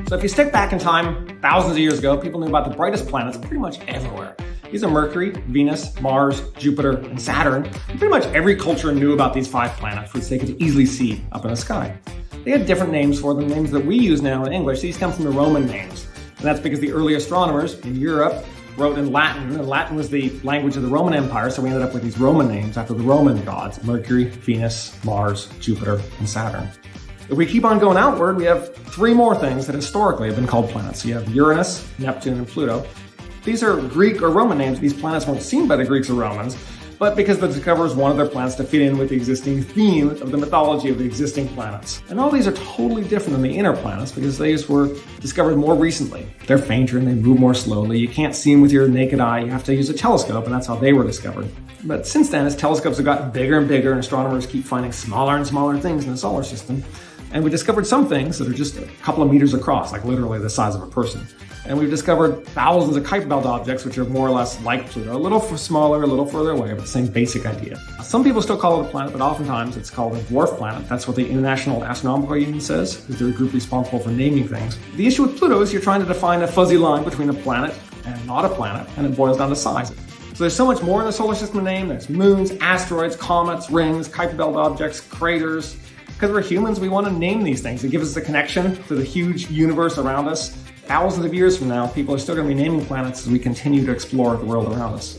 So if you stick back in time, thousands of years ago, people knew about the brightest planets pretty much everywhere. These are Mercury, Venus, Mars, Jupiter, and Saturn. And pretty much every culture knew about these 5 planets, which they could easily see up in the sky. They had different names for them, names that we use now in English. These come from the Roman names. And that's because the early astronomers in Europe wrote in Latin, and Latin was the language of the Roman Empire, so we ended up with these Roman names after the Roman gods: Mercury, Venus, Mars, Jupiter, and Saturn. If we keep on going outward, we have 3 more things that historically have been called planets. You have Uranus, Neptune, and Pluto. These are Greek or Roman names. These planets weren't seen by the Greeks or Romans, but because the discoverers wanted their planets to fit in with the existing theme of the mythology of the existing planets. And all these are totally different than the inner planets because these were discovered more recently. They're fainter and they move more slowly. You can't see them with your naked eye. You have to use a telescope, and that's how they were discovered. But since then, as telescopes have gotten bigger and bigger, and astronomers keep finding smaller and smaller things in the solar system, and we discovered some things that are just a couple of meters across, like literally the size of a person. And we've discovered thousands of Kuiper belt objects, which are more or less like Pluto, a little smaller, a little further away, but the same basic idea. Some people still call it a planet, but oftentimes it's called a dwarf planet. That's what the International Astronomical Union says, because they're a group responsible for naming things. The issue with Pluto is you're trying to define a fuzzy line between a planet and not a planet, and it boils down to size. So there's so much more in the solar system to name. There's moons, asteroids, comets, rings, Kuiper belt objects, craters. Because we're humans, we want to name these things. It gives us a connection to the huge universe around us. Thousands of years from now, people are still going to be naming planets as we continue to explore the world around us.